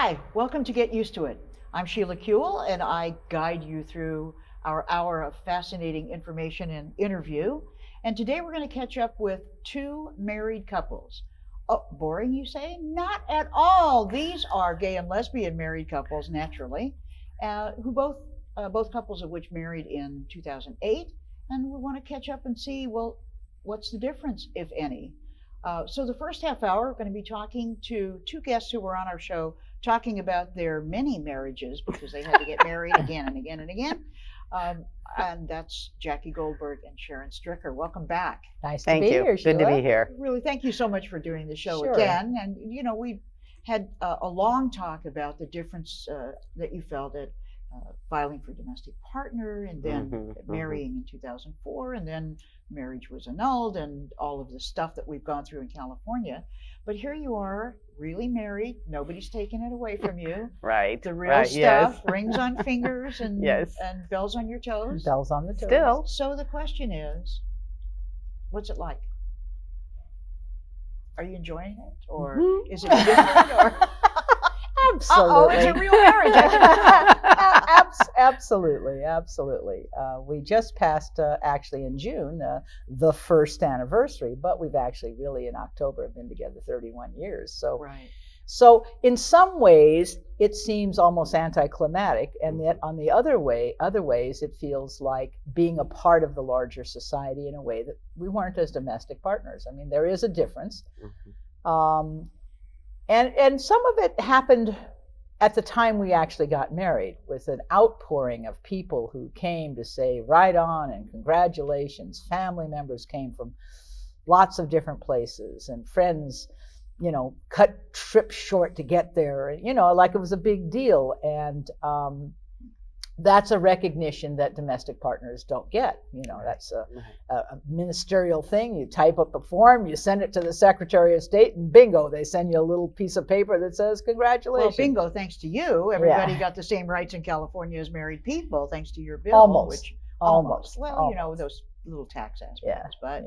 Hi, welcome to Get Used to It. I'm Sheila Kuehl, and I guide you through our hour of fascinating information and interview. And today we're going to catch up with two married couples. Oh, boring, you say? Not at all. These are gay and lesbian married couples, naturally, who both couples of which married in 2008. And we want to catch up and see, well, what's the difference, if any? So the first half hour, we're going to be talking to two guests who were on our show, talking about their many marriages because they had to get married again and again and again. And that's Jackie Goldberg and Sharon Stricker. Welcome back. Nice Thank to be you. here, Sheila. Good to be here. Really, thank you so much for doing the show Sure. again. And, you know, we had a long talk about the difference that you felt at filing for domestic partner and then marrying in 2004, and then marriage was annulled and all of the stuff that we've gone through in California. But here you are, really married. Nobody's taking it away from you. Right. The real right, stuff, yes. rings on fingers and, Yes. and bells on your toes. Bells on the toes. Still. So the question is, what's it like? Are you enjoying it? Or is it different? Or Absolutely. it's a real marriage. Absolutely. We just passed, actually in June, the first anniversary, but we've actually really in October have been together 31 years. So, Right. so in some ways, it seems almost anticlimactic, and yet on the other ways, it feels like being a part of the larger society in a way that we weren't as domestic partners. I mean, there is a difference. And some of it happened at the time we actually got married, with an outpouring of people who came to say right on and congratulations. Family members came from lots of different places, and friends, you know, cut trips short to get there, you know, like it was a big deal. And that's a recognition that domestic partners don't get. You know, that's a ministerial thing. You type up a form, you send it to the Secretary of State, and bingo, they send you a little piece of paper that says congratulations. Well, bingo, thanks to you, everybody got the same rights in California as married people, thanks to your bill. Which, almost. Well, you know, those little tax aspects. But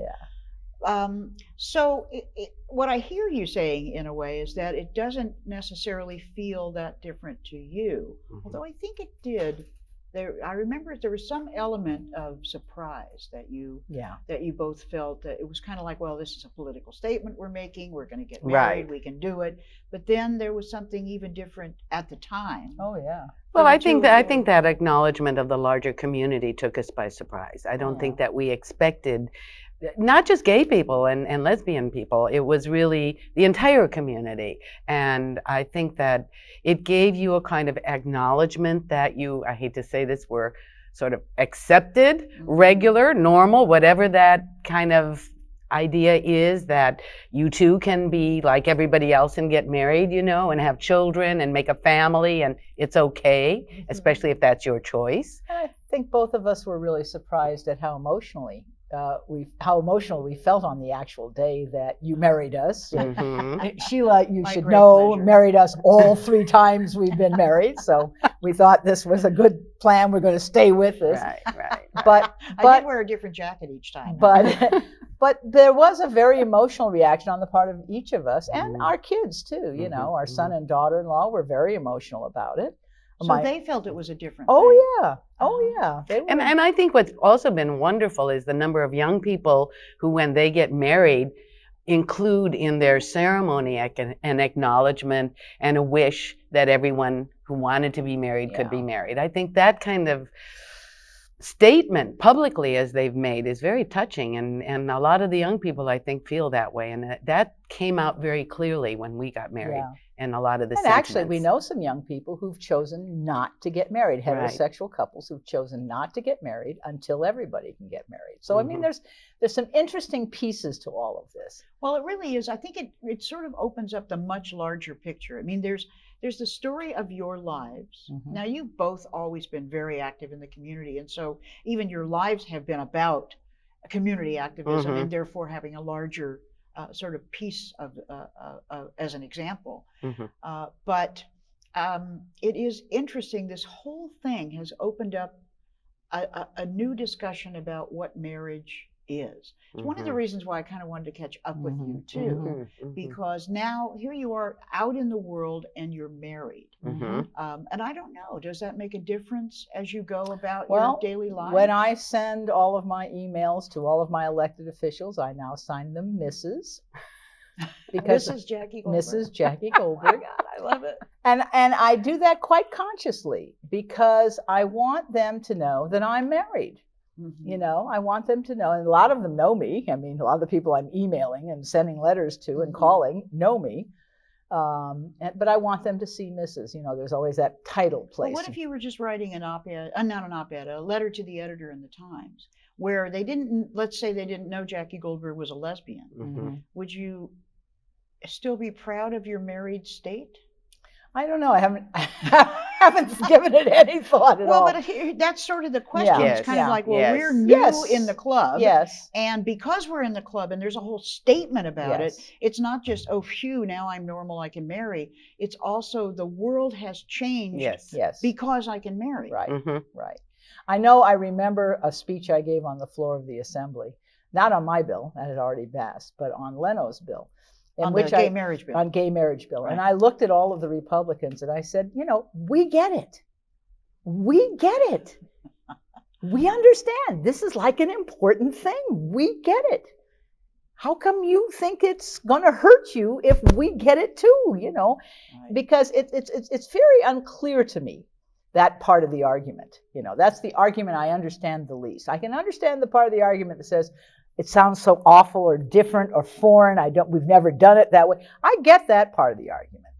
so what I hear you saying in a way is that it doesn't necessarily feel that different to you, although I think it did. I remember there was some element of surprise that you both felt that it was kind of like, well, this is a political statement we're making. We're going to get married. We can do it. But then there was something even different at the time. Oh yeah. Well, I think that acknowledgement of the larger community took us by surprise. I don't think that we expected. Not just gay people and lesbian people, it was really the entire community. And I think that it gave you a kind of acknowledgement that you, I hate to say this, were sort of accepted, regular, normal, whatever that kind of idea is, that you too can be like everybody else and get married, you know, and have children and make a family, and it's okay, especially if that's your choice. I think both of us were really surprised at how emotional we felt on the actual day that you married us. Sheila, you should know, married us all 3 times we've been married. So we thought this was a good plan. We're going to stay with this. Right. But I did wear a different jacket each time. But there was a very emotional reaction on the part of each of us, and our kids too. You know, our son and daughter-in-law were very emotional about it. So they felt it was a different thing. Oh yeah. They were. And I think what's also been wonderful is the number of young people who, when they get married, include in their ceremony an acknowledgement and a wish that everyone who wanted to be married could be married. I think that kind of statement publicly, as they've made, is very touching, and a lot of the young people, I think, feel that way, and that came out very clearly when we got married. And a lot of the sentiments. Actually, we know some young people who've chosen not to get married, heterosexual couples who've chosen not to get married until everybody can get married. So I mean, there's some interesting pieces to all of this. Well, it really is. I think it sort of opens up the much larger picture. I mean, there's the story of your lives. Now, you've both always been very active in the community, and so even your lives have been about community activism and therefore having a larger sort of piece of as an example. But it is interesting. This whole thing has opened up a new discussion about what marriage is. It's one of the reasons why I kind of wanted to catch up with you too, Mm-hmm. because now here you are out in the world and you're married. Mm-hmm. And I don't know, does that make a difference as you go about Well, your daily life? when I send all of my emails to all of my elected officials, I now sign them Mrs. Because Mrs. Jackie Goldberg. Mrs. Jackie Goldberg. God, I love it. And I do that quite consciously because I want them to know that I'm married. You know, I want them to know, and a lot of them know me. I mean, a lot of the people I'm emailing and sending letters to and calling know me. But I want them to see Mrs. You know, there's always that title place. Well, what if you were just writing an op-ed, not an op-ed, a letter to the editor in the Times, where they didn't, let's say they didn't know Jackie Goldberg was a lesbian. Would you still be proud of your married state? I don't know. I haven't given it any thought at all. Well, but that's sort of the question. Yeah. It's kind of like, well, Yes. we're new in the club. Yes. And because we're in the club and there's a whole statement about it, it's not just, oh, phew, now I'm normal, I can marry. It's also the world has changed Yes. because I can marry. Right. Right. I know I remember a speech I gave on the floor of the assembly, not on my bill, that had already passed, but on Leno's bill. On the gay marriage bill. On gay marriage bill. Right. And I looked at all of the Republicans and I said, you know, we get it. We get it. We understand. This is like an important thing. We get it. How come you think it's going to hurt you if we get it too, you know? Right. Because it's very unclear to me, that part of the argument. You know, that's the argument I understand the least. I can understand the part of the argument that says, it sounds so awful or different or foreign. We've never done it that way. I get that part of the argument.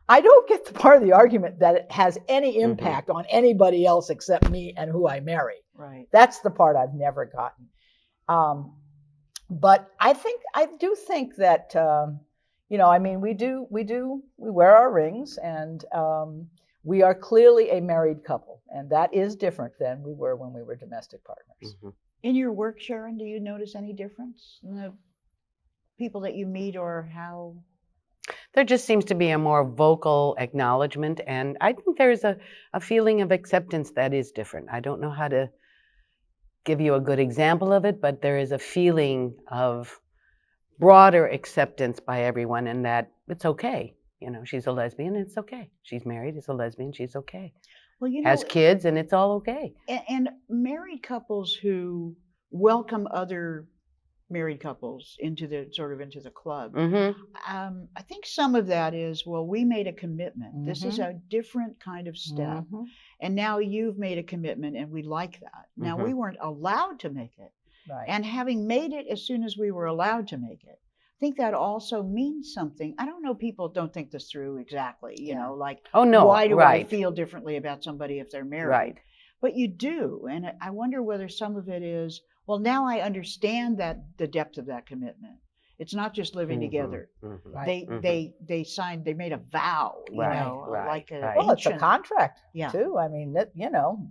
I don't get the part of the argument that it has any impact on anybody else except me and who I marry. Right. That's the part I've never gotten. But I do think that, you know, I mean, we wear our rings and we are clearly a married couple. And that is different than we were when we were domestic partners. In your work, Sharon, do you notice any difference in the people that you meet or how? There just seems to be a more vocal acknowledgement, and I think there's a feeling of acceptance that is different. I don't know how to give you a good example of it, but there is a feeling of broader acceptance by everyone, and that it's okay. You know, she's a lesbian, it's okay. She's married, it's a lesbian, she's okay. Well, you know, has kids, and it's all okay. And married couples who welcome other married couples into the club. I think some of that is, well, we made a commitment. This is a different kind of step. And now you've made a commitment and we like that. Now we weren't allowed to make it. Right. And having made it as soon as we were allowed to make it, I think that also means something. I don't know, people don't think this through exactly, you know, like, oh, no, why do I feel differently about somebody if they're married? Right. But you do. And I wonder whether some of it is, well, now I understand that the depth of that commitment. It's not just living together. Right. They signed, they made a vow, you know, like a well, it's a contract too. I mean, you know,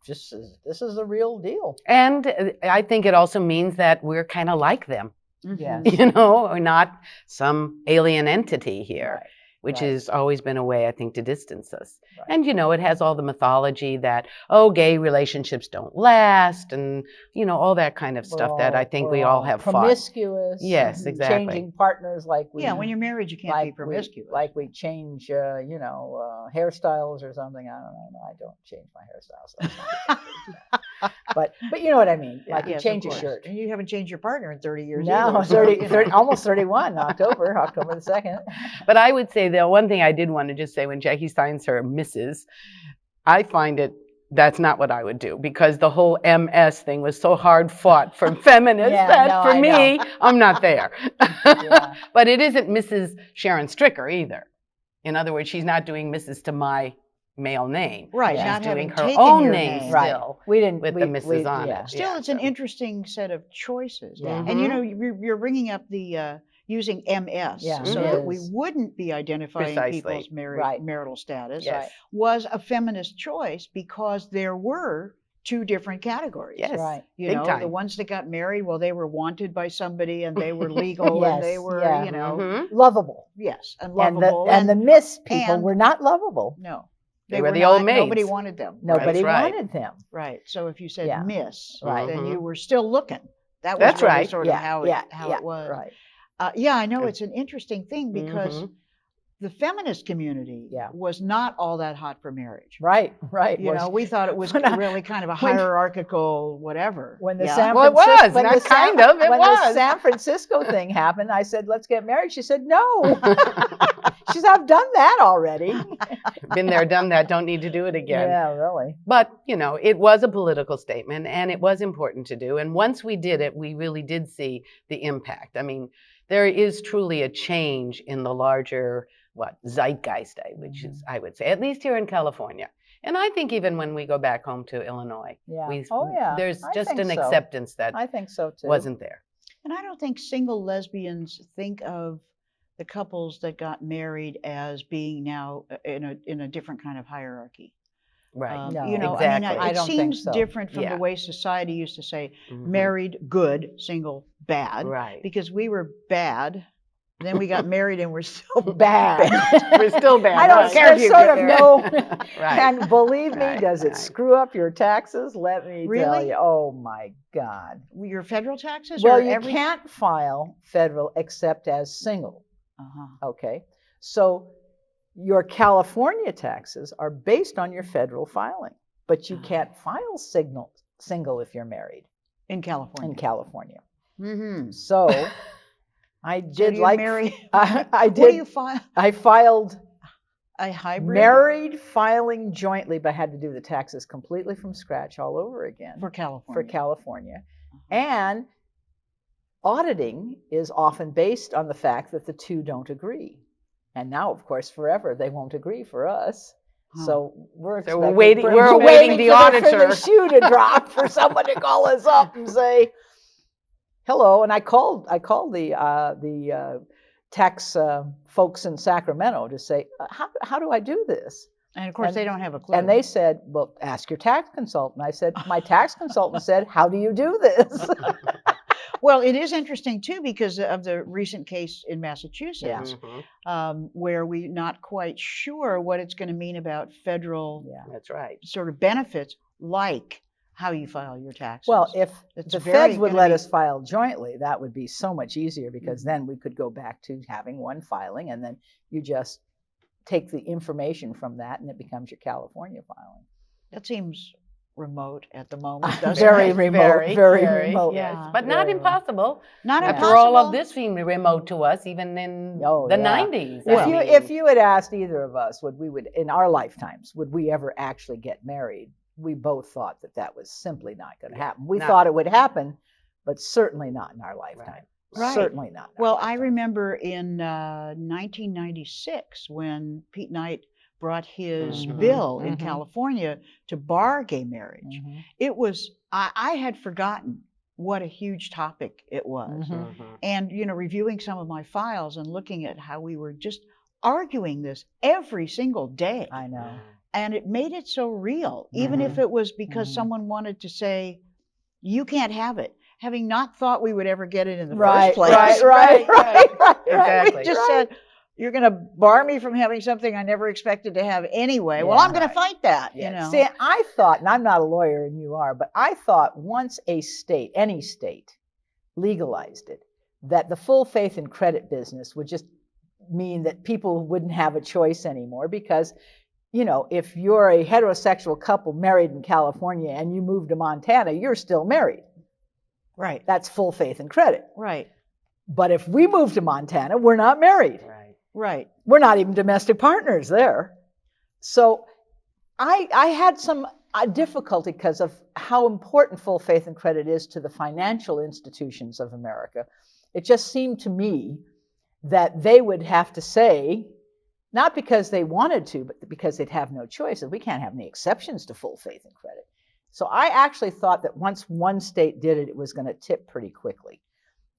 this is a real deal. And I think it also means that we're kind of like them. Yes. You know, we're not some alien entity here, which has always been a way, I think, to distance us. Right. And, you know, it has all the mythology that, oh, gay relationships don't last, and, you know, all that kind of stuff that I think we all have fought. Promiscuous. Yes, exactly. Changing partners like we. Yeah, when you're married, you can't be promiscuous. We change, you know, hairstyles or something. I don't know. No, I don't change my hairstyles. But you know what I mean. Like you change a shirt. And you haven't changed your partner in 30 years. No, either, 30, almost 31, October the 2nd. But I would say the one thing I did want to just say, when Jackie signs her Mrs., I find that's not what I would do, because the whole MS thing was so hard fought for feminists for me, I'm not there. But it isn't Mrs. Sharon Stricker either. In other words, she's not doing Mrs. to my male name. Right. She's not doing having her own name still. We didn't with the Mrs. on it. Still, it's an interesting set of choices. Yeah. And you know, you're bringing up the using MS, so that we wouldn't be identifying people's marital status, was a feminist choice, because there were two different categories. Yes, right. You know, the ones that got married, well, they were wanted by somebody and they were legal and they were, you know, lovable. Yes, and lovable. And the Miss people were not lovable. No. They were the old maids. Nobody wanted them. Nobody wanted them. Right. So if you said Miss, right, then you were still looking. That was That's really right. sort of how yeah, it was. right. Yeah, I know it's an interesting thing because Mhm. the feminist community Yeah. was not all that hot for marriage. Right. You know, we thought it was when I- really kind of a when- hierarchical whatever. when the Yeah? San Well, it Francisco, was, when not the San, kind of, it when the was. San Francisco thing happened, I said, "Let's get married." She said, "No." She said, "I've done that already." Been there, done that, don't need to do it again. Yeah, really. But, you know, it was a political statement and it was important to do. And once we did it, we really did see the impact. I mean, there is truly a change in the larger, zeitgeist, which is, I would say, at least here in California. And I think even when we go back home to Illinois, Yeah. Yeah. there's I just think an so. acceptance that I think so too. wasn't there. And I don't think single lesbians think of the couples that got married as being now in a different kind of hierarchy. Right. No, You know, exactly. I mean, I it don't think seems so. different from Yeah. the way society used to say Mhm. married, good, single, bad. Right. Because we were bad. Then we got married and we're still Bad. We're still bad. I don't right. care if you sort get of there. know. Right. And believe me, Right, does it right. screw up your taxes? Let me tell Really? you. Oh my God. Your federal taxes? Well, or you can't file federal except as single. Uh-huh. Okay. So your California taxes are based on your federal filing, but you can't file single if you're married In California. in California. Mm-hmm. So I So did do you like marry? I What do you did. file? I filed A hybrid married filing jointly, but had to do the taxes completely from scratch all over again for California. for California. And auditing is often based on the fact that the two don't agree. And now, of course, forever they won't agree for us. Huh. So we're So we're expecting- waiting- we're awaiting the for auditor. the shoe to drop for someone to call us up and say hello. And I called the tax folks in Sacramento to say, how do I do this? And of course, And- they don't have a clue. And they said, well, ask your tax consultant. I said, my tax consultant said, how do you do this? Well, it is interesting too because of the recent case in Massachusetts, Mhm. where we're not quite sure what it's going to mean about federal Yeah. That's right. sort of benefits, like how you file your taxes. Well, if It's the very feds would gonna let be- us file jointly, that would be so much easier because Mhm. then we could go back to having one filing and then you just take the information from that and it becomes your California filing. that seems remote at the moment. Doesn't Very it? remote, very remote. Yes. Yeah. But not Very impossible. Not Yeah. After all of impossible. this seemed remote to us, even in Oh, the yeah. 90s. If you had asked either of us, would in our lifetimes, would we ever actually get married? We both thought that was simply not going to happen. We not- thought it would happen, but certainly not in our lifetime. Right. Certainly not. in our Well, I lifetime. remember in 1996 when Pete Knight brought his Mhm. bill in Mhm. California to bar gay marriage. Mhm. It was, I had forgotten what a huge topic it was. Mhm. Mhm. And, you know, reviewing some of my files and looking at how we were just arguing this every single day. I know. And it made it so real, even if it was because Mhm. someone wanted to say, you can't have it, having not thought we would ever get it in the Right, first place. right. Exactly. We just said, you're going to bar me from having something I never expected to have anyway. Well, Yeah. I'm going to fight that, you know. See, I thought, and I'm not a lawyer and you are, but I thought once a state, any state, legalized it, that the full faith and credit business would just mean that people wouldn't have a choice anymore because, you know, if you're a heterosexual couple married in California and you move to Montana, you're still married. Right, That's full faith and credit. right, But if we move to Montana, we're not married. Right. right. We're not even domestic partners there. So I had some difficulty because of how important full faith and credit is to the financial institutions of America. It just seemed to me that they would have to say, not because they wanted to, but because they'd have no choice. We can't have any exceptions to full faith and credit. So I actually thought that once one state did it, it was going to tip pretty quickly.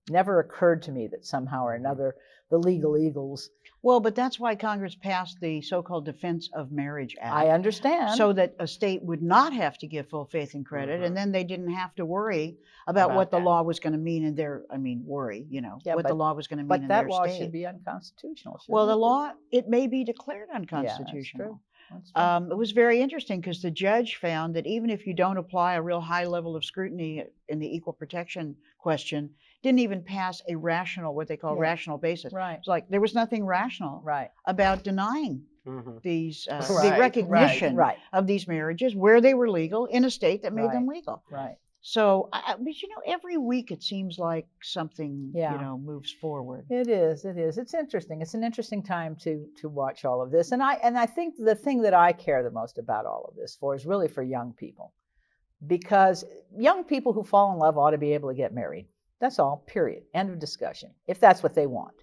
Never occurred to me that somehow or another the legal eagles. Well, but that's why Congress passed the so-called Defense of Marriage Act. I understand. So that a state would not have to give full faith and credit, and then they didn't have to worry about what the that. law was going to mean in their, worry, you know, Yeah, what the but- law was going to mean but in that their law state. should be unconstitutional. Well, the shouldn't it? law, it may be declared Yeah, that's unconstitutional. true. That's true. It was very interesting because the judge found that even if you don't apply a real high level of scrutiny in the equal protection question, didn't even pass a rational, what they call Yeah. rational basis. Right. It's like there was nothing rational Right. about denying Mhm. these Right, the recognition right. of these marriages where they were legal in a state that made them Right. legal. Right. So, but every week it seems like something Yeah. moves forward. It is. It is. It's interesting. It's an interesting time to watch all of this. And I think the thing that I care the most about all of this for is really for young people, because young people who fall in love ought to be able to get married. That's all. Period. End of discussion. If that's what they want.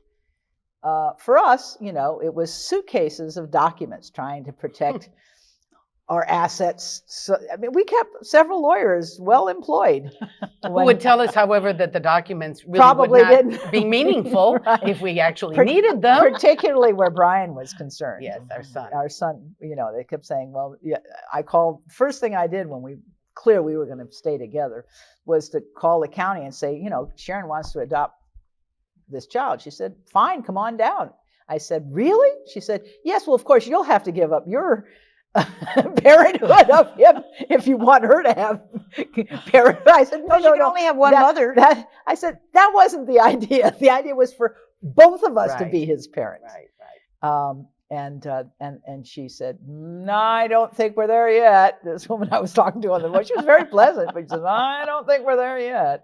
For us, it was suitcases of documents trying to protect our assets. So, I mean, we kept several lawyers well employed. Who would tell us, however, that the documents really Probably would not didn't be meaningful Right. if we actually needed them. Particularly where Brian was concerned. Yes, our son. Our son, they kept saying, well, yeah, I called, first thing I did when we were going to stay together was to call the county and say, Sharon wants to adopt this child. She said, fine, come on down. I said, really? She said, yes, well, of course, you'll have to give up your parenthood of him if you want her to have parenthood. I said, no, You can only have one mother. I said, that wasn't the idea. The idea was for both of us to Right. be his parents. Right. And she said, no, I don't think we're there yet. This woman I was talking to on the phone, she was very pleasant, but she said, I don't think we're there yet.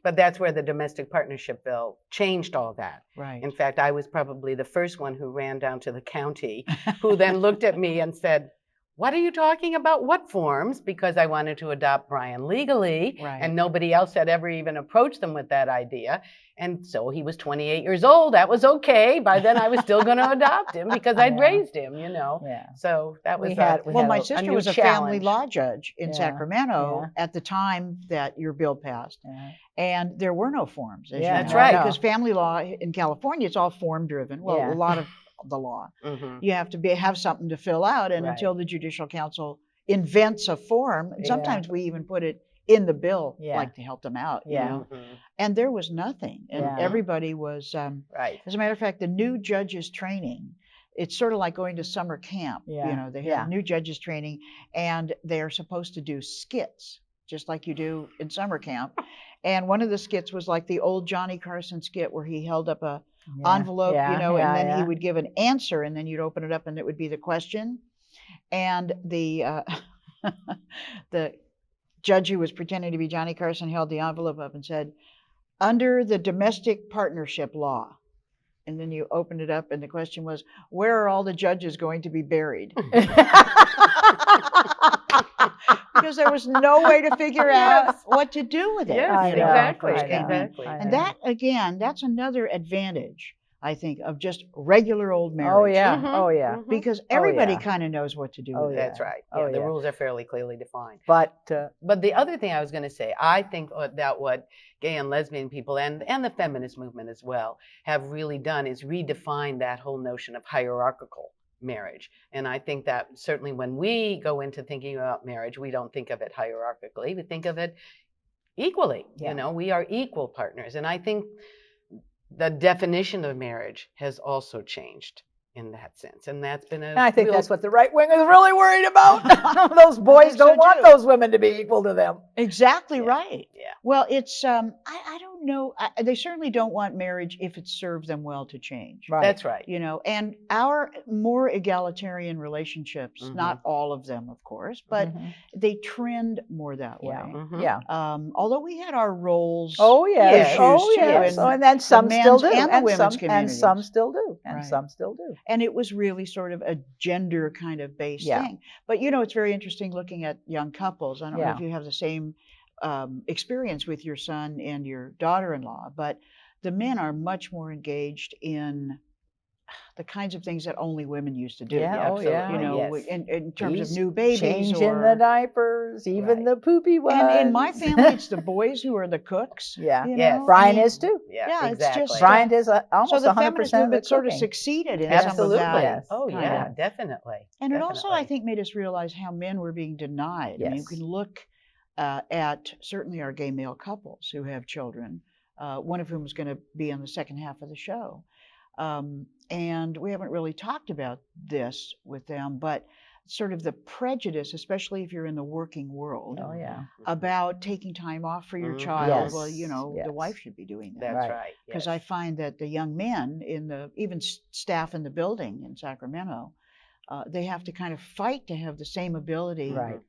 But that's where the domestic partnership bill changed all that. Right. In fact, I was probably the first one who ran down to the county, who then looked at me and said, what are you talking about? What forms? Because I wanted to adopt Brian legally, Right. and nobody else had ever even approached them with that idea. And so he was 28 years old. That was okay. By then, I was still going to adopt him because I'd Yeah. raised him, Yeah. So that was Well, my a sister new was a family challenge. law judge in Yeah. Sacramento Yeah. at the time that your bill passed. Yeah. And there were no forms. As Yeah, you That's know, right. Because family law in California, it's all form driven. Well, Yeah. a lot of the law. Mhm. You have to have something to fill out. And Right. until the Judicial Council invents a form, and Yeah. sometimes we even put it in the bill, Yeah. like to help them out. Yeah. Mhm. And there was nothing. And Yeah. everybody was, Right. as a matter of fact, the new judges training, it's sort of like going to summer camp. Yeah. They have Yeah. new judges training and they're supposed to do skits, just like you do in summer camp. And one of the skits was like the old Johnny Carson skit where he held up a Yeah. envelope, Yeah. and then Yeah. he would give an answer, and then you'd open it up and it would be the question. And the the judge who was pretending to be Johnny Carson held the envelope up and said, under the domestic partnership law. And then you opened it up and the question was, where are all the judges going to be buried? Because there was no way to figure out what to do with it. Yes, I know, exactly. I know, Exactly. I know. And that, again, that's another advantage, I think, of just regular old marriage. Oh yeah. Mhm. Oh yeah. Mhm. Because everybody yeah. kind of knows what to do Oh, with yeah. it. That's right. Oh, Yeah, the yeah. rules are fairly clearly defined. But But the other thing I was going to say, I think that what gay and lesbian people and the feminist movement as well have really done is redefine that whole notion of hierarchical marriage. And I think that certainly when we go into thinking about marriage, we don't think of it hierarchically. We think of it equally. Yeah. We are equal partners. And I think the definition of marriage has also changed in that sense. And that's been and I think that's what the right wing is really worried about. Those boys think so, don't want too. those women to be equal to them. Exactly Yeah. right. Yeah. Well, it's, I don't know. They certainly don't want marriage if it served them well to change. Right. That's right. And our more egalitarian relationships, Mhm. not all of them, of course, but Mhm. they trend more that way. Yeah. Mhm. Yeah. Although we had our roles. Oh yes. issues, Oh too, yes. in Oh, and then some still men's do, and the women's some communities. still do, and Right. some still do. And it was really sort of a gender kind of based Yeah. thing. But it's very interesting looking at young couples. I don't know Yeah. if you have the same experience with your son and your daughter-in-law, but the men are much more engaged in the kinds of things that only women used to do. Yeah. Oh yeah. Absolutely. In terms He's of new babies, changing or the diapers, even Right. the poopy ones. and in my family, it's the boys who are the cooks. Yeah. Yes. Brian is too. Yeah, it's exactly. just, Brian does so almost the 100% feminist of the movement sort of cooking. succeeded in Absolutely. some of that. Yes. Oh, kind yeah, of. definitely. And it also, I Definitely. think, made us realize how men were being denied. I mean, you Yes. can look at certainly our gay male couples who have children, one of whom is going to be on the second half of the show. And we haven't really talked about this with them, but sort of the prejudice, especially if you're in the working world, Oh yeah. about taking time off for your Mhm. child. Well, Yes, the yes. wife should be doing that. That's Right. right. Because Yes. I find that the young men in even staff in the building in Sacramento, they have to kind of fight to have the same ability, Right.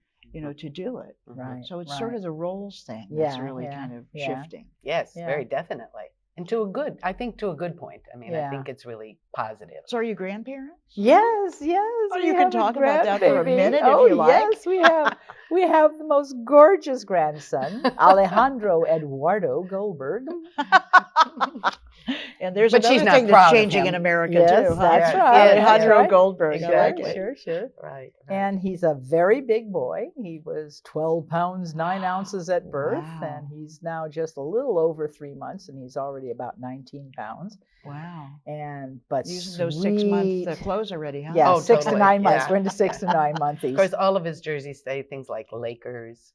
to do it. Right. So it's right. sort of the roles thing that's Yeah, really yeah, kind of yeah. shifting. Yes, Yeah. very definitely. And I think to a good point. I mean, I Yeah. think it's really positive. So are you grandparents? Yes, yes. Oh, we you can have a talk about that for a grandbaby. minute if Oh, you like. yes, we have the most gorgeous grandson, Alejandro Eduardo Goldberg. And there's But she's another not thing that's proud of changing in him. America Yes, too, huh? that's Yes, right. yes, Alejandro yes. Goldberg. Exactly. Sure. Right. And he's a very big boy. He was 12 pounds, 9 ounces at birth, Wow. and he's now just a little over 3 months, and he's already about 19 pounds. Wow. But Using those 6 month sweet. clothes already, huh? Yeah, Oh, 6 to totally. 9 months. Yeah. We're into 6 to 9 months. Of course, all of his jerseys say things like Lakers,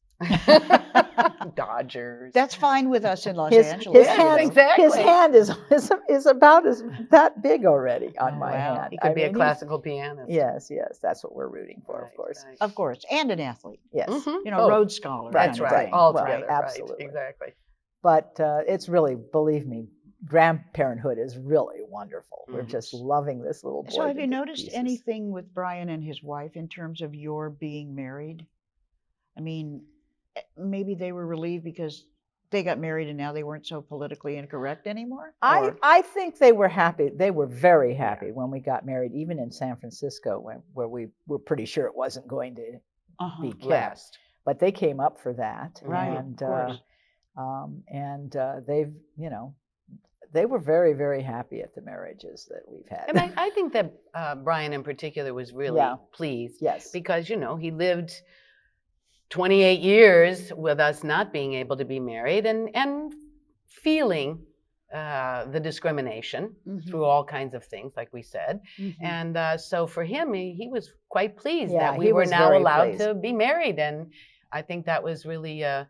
Dodgers. That's fine with us in Los His Angeles. Yes, hand, exactly. his hand is about that big already on Oh, my wow. hand. He could be a he's- classical pianist. Yes, that's what we're rooting for, of Right, course. right. Of course, and an athlete. Yes, Mhm. You know, Both. Rhodes Scholar. Right, That's kind of right. thing. All Well, together. absolutely. Right. Exactly. but it's really, believe me, grandparenthood is really wonderful. We're Mhm. just loving this little boy. So have to you noticed pieces. anything with Brian and his wife in terms of your being married? I mean, maybe they were relieved because they got married and now they weren't so politically incorrect anymore? Or- I think they were happy. They were very happy when we got married, even in San Francisco, where we were pretty sure it wasn't going to Uh-huh. be kept. Last. But they came up for that, Right, and of course. they've they were very, very happy at the marriages that we've had. And I think that Brian in particular was really Yeah. pleased Yes. because, he lived 28 years with us not being able to be married and feeling the discrimination through all kinds of things, like we said. Mhm. And so for him, he was quite pleased Yeah, that we he were was now very allowed pleased. to be married. And I think that was really a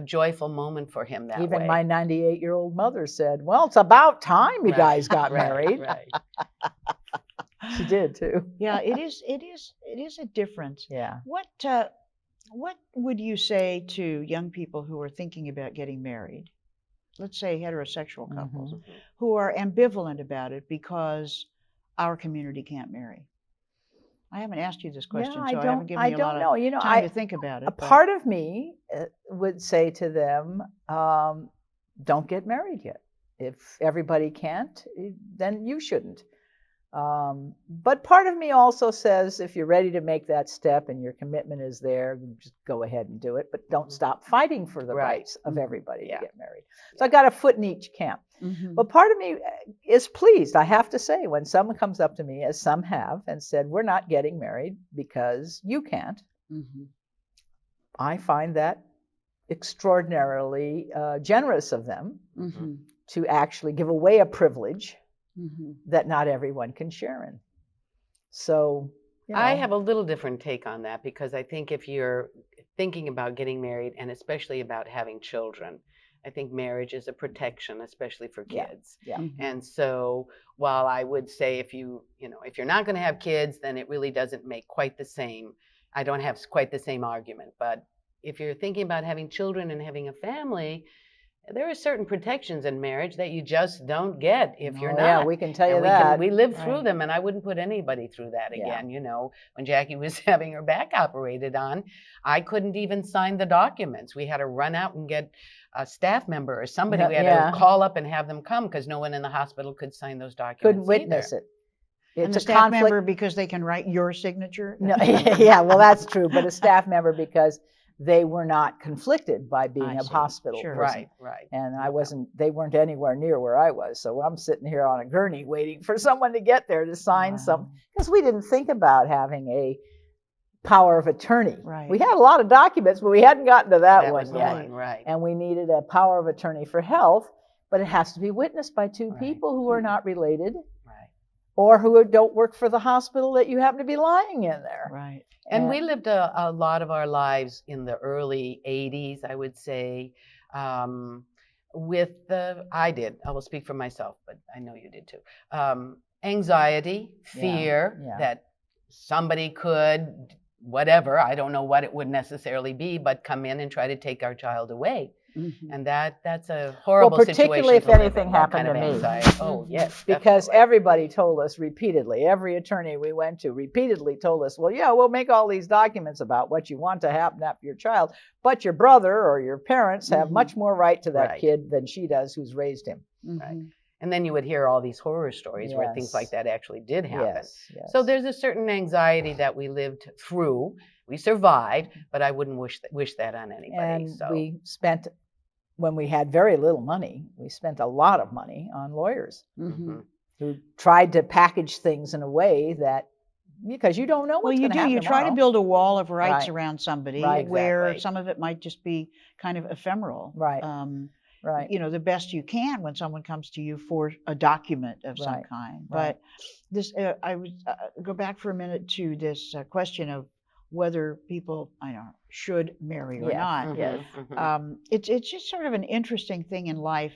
joyful moment for him that Even way. my 98-year-old mother said, "Well, it's about time you Right, guys got right, married." Right. She did too. Yeah, it is a difference. Yeah. What would you say to young people who are thinking about getting married? Let's say heterosexual couples Mm-hmm. who are ambivalent about it because our community can't marry. I haven't asked you this question, Yeah, so I haven't given you a lot know. of time to think about it. A part of me would say to them, don't get married yet. If everybody can't, then you shouldn't. But part of me also says, if you're ready to make that step and your commitment is there, just go ahead and do it. But don't stop fighting for the Right. rights of everybody Yeah. to get married. So I got a foot in each camp. Mhm. But part of me is pleased, I have to say, when someone comes up to me, as some have, and said, we're not getting married because you can't. Mhm. I find that extraordinarily generous of them Mhm. to actually give away a privilege Mhm. that not everyone can share in. So, I have a little different take on that because I think if you're thinking about getting married and especially about having children, I think marriage is a protection, especially for kids. Yeah. Mhm. And so while I would say if you're not going to have kids, then it really doesn't make quite the same. I don't have quite the same argument. But if you're thinking about having children and having a family, there are certain protections in marriage that you just don't get if you're not. Yeah, we can tell you And that. we live through Right. them, and I wouldn't put anybody through that Yeah. again. When Jackie was having her back operated on, I couldn't even sign the documents. We had to run out and get a staff member or somebody. We had Yeah. to call up and have them come because no one in the hospital could sign those documents. Couldn't witness it. And It's the a staff conflict. member because they can write your signature? No, yeah, well, that's true. But a staff member because they were not conflicted by being I a see. hospital Sure. person. Right. And they weren't anywhere near where I was. So I'm sitting here on a gurney waiting for someone to get there to sign Wow. something. Because we didn't think about having a power of attorney. Right. We had a lot of documents, but we hadn't gotten to that was one the yet. one, right. And we needed a power of attorney for health, but it has to be witnessed by two Right. people who are not related Right. or who don't work for the hospital that you happen to be lying in there. Right. And we lived a lot of our lives in the early 80s, I would say, I will speak for myself, but I know you did too. Anxiety, fear that somebody could, whatever, I don't know what it would necessarily be, but come in and try to take our child away. Mm-hmm. And that's a horrible particularly situation. if anything happened to me. Anxiety. Oh, yes. Because definitely. everybody told us repeatedly, every attorney we went to repeatedly told us, well, yeah, we'll make all these documents about what you want to happen after your child, but your brother or your parents have much more right to that kid than she does who's raised him. Right. And then you would hear all these horror stories where things like that actually did happen. Yes. So there's a certain anxiety that we lived through. We survived, but I wouldn't wish that on anybody. And we spent, when we had very little money, we spent a lot of money on lawyers who tried to package things in a way that, because you don't know what's going to happen. You try to build a wall of rights Right. around somebody Right, where exactly. some of it might just be kind of ephemeral. Right. Right. You know, the best you can when someone comes to you for a document of some Right. kind. Right. But this, I would go back for a minute to this question of whether people, should marry or not. Yes. It's just sort of an interesting thing in life.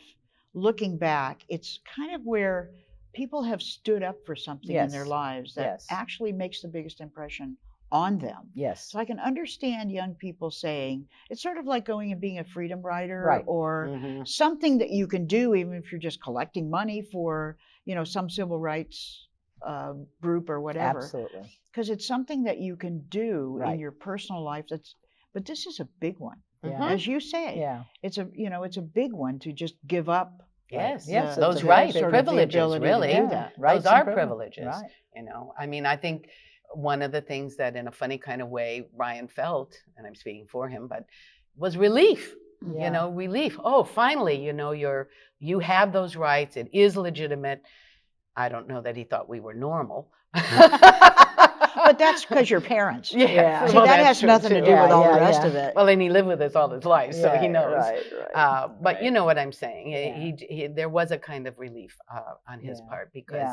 Looking back, it's kind of where people have stood up for something in their lives that actually makes the biggest impression on them. Yes. So I can understand young people saying it's sort of like going and being a freedom rider Right. or something that you can do even if you're just collecting money for, some civil rights group or whatever. Absolutely. Because it's something that you can do Right. in your personal life. But this is a big one. Yeah. As you say, it's a big one to just give up. Yes, Yes, those it's a rights, sort of the privileges, ability to really. do that. Rights Those are and privileges. Right. I mean, I think one of the things that in a funny kind of way Ryan felt, and I'm speaking for him, but was relief. Yeah. Relief. Oh, finally, you have those rights. It is legitimate. I don't know that he thought we were normal. But that's because you're parents. Yeah. See, Well, that that's has true, nothing to too. do with all Yeah, the rest yeah. of it. Well, and he lived with us all his life, so he knows. Right. But you know what I'm saying. Yeah. There was a kind of relief on his part because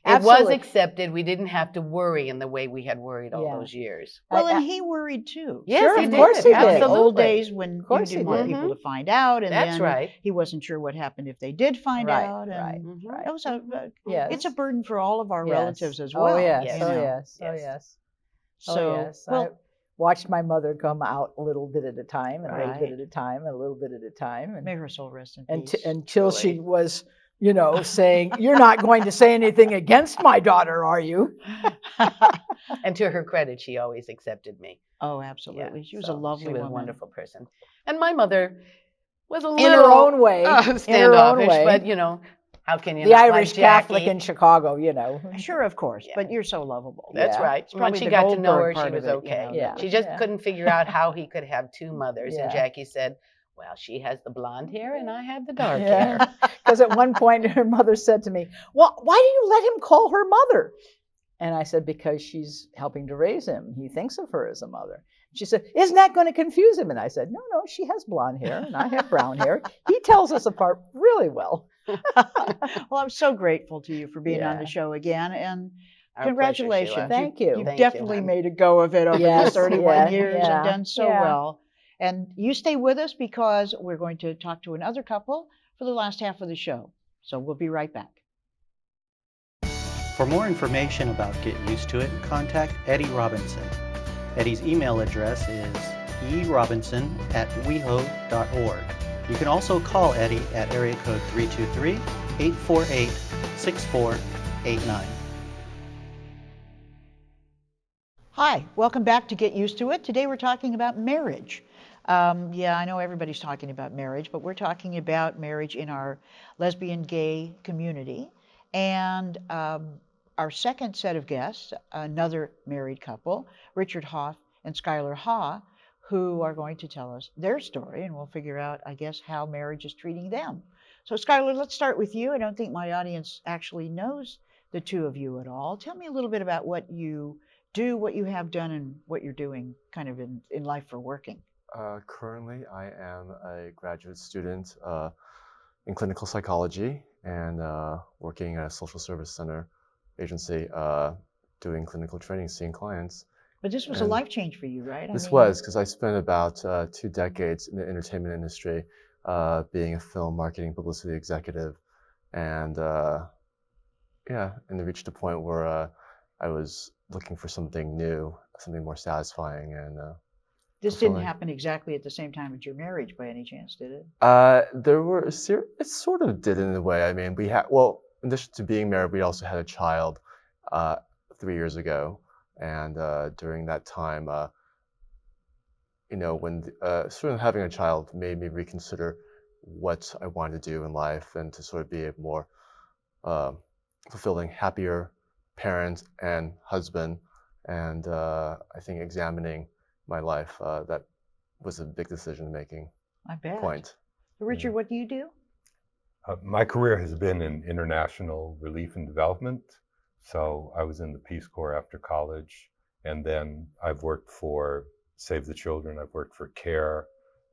it Absolutely. was accepted. We didn't have to worry in the way we had worried all those years. Well, and he worried too. Yes, Sure, he of did. course he did. In the old Absolutely. days when you course didn't he want did. people to find out, and That's then right. he wasn't sure what happened if they did find out. And Right. It was Yes. it's a burden for all of our Yes. relatives as well. Oh yes. Yes. Oh you know. yes. Oh Yes. yes. So, oh yes. well, I watched my mother come out a little bit at a time, and a little Right. bit at a time, and a little bit at a time, and may her soul rest in and peace. until she was, saying, "You're not going to say anything against my daughter, are you?" And to her credit, she always accepted me. Oh, absolutely. She was a So lovely She was woman. a wonderful person. And my mother was a In little her own way. standoffish, way. but how can you The not Irish like Catholic Jackie? in Chicago, Sure, of course, Yeah. but you're so lovable. That's Yeah. right. It's When probably she the got to know her, Goldberg she part was of it, okay. Yeah. She just Yeah. couldn't figure out how he could have two mothers. Yeah. And Jackie said, well, she has the blonde hair and I have the dark hair. Yeah, because at one point her mother said to me, "Well, why do you let him call her mother?" And I said, "Because she's helping to raise him. He thinks of her as a mother." She said, "Isn't that going to confuse him?" And I said, "No, she has blonde hair and I have brown hair. He tells us apart really well." Well, I'm so grateful to you for being on Yeah. the show again, and Our congratulations. pleasure, Sheila. Thank you. You've Thank you, definitely hon. made a go of it over Yes, these 31 years yeah, and done so yeah. well. And you stay with us because we're going to talk to another couple for the last half of the show. So we'll be right back. For more information about Get Used to It, contact Eddie Robinson. Eddie's email address is eRobinson@weho.org. You can also call Eddie at area code 323-848-6489. Hi, welcome back to Get Used to It. Today we're talking about marriage. I know everybody's talking about marriage, but we're talking about marriage in our lesbian gay community. And our second set of guests, another married couple, Richard Hoff and Schuyler Haw, who are going to tell us their story, and we'll figure out, I guess, how marriage is treating them. So Schuyler, let's start with you. I don't think my audience actually knows the two of you at all. Tell me a little bit about what you do, what you have done, and what you're doing kind of in life for working. Currently, I am a graduate student in clinical psychology and working at a social service center agency doing clinical training, seeing clients. But this was a life change for you, right? This was because I spent about 2 decades in the entertainment industry being a film marketing publicity executive, and yeah, and it reached a point where I was looking for something new, something more satisfying, and This didn't fulfilling. happen exactly at the same time as your marriage by any chance, did it? There were it sort of did in a way. I mean, we had, well, in addition to being married, we also had a child 3 years ago, and during that time, you know, when sort of having a child made me reconsider what I wanted to do in life and to sort of be a more fulfilling, happier parent and husband. And I think examining my life, that was a big decision-making I bet. point. So Richard, what do you do? My career has been in international relief and development. So I was in the Peace Corps after college, and then I've worked for Save the Children, I've worked for CARE,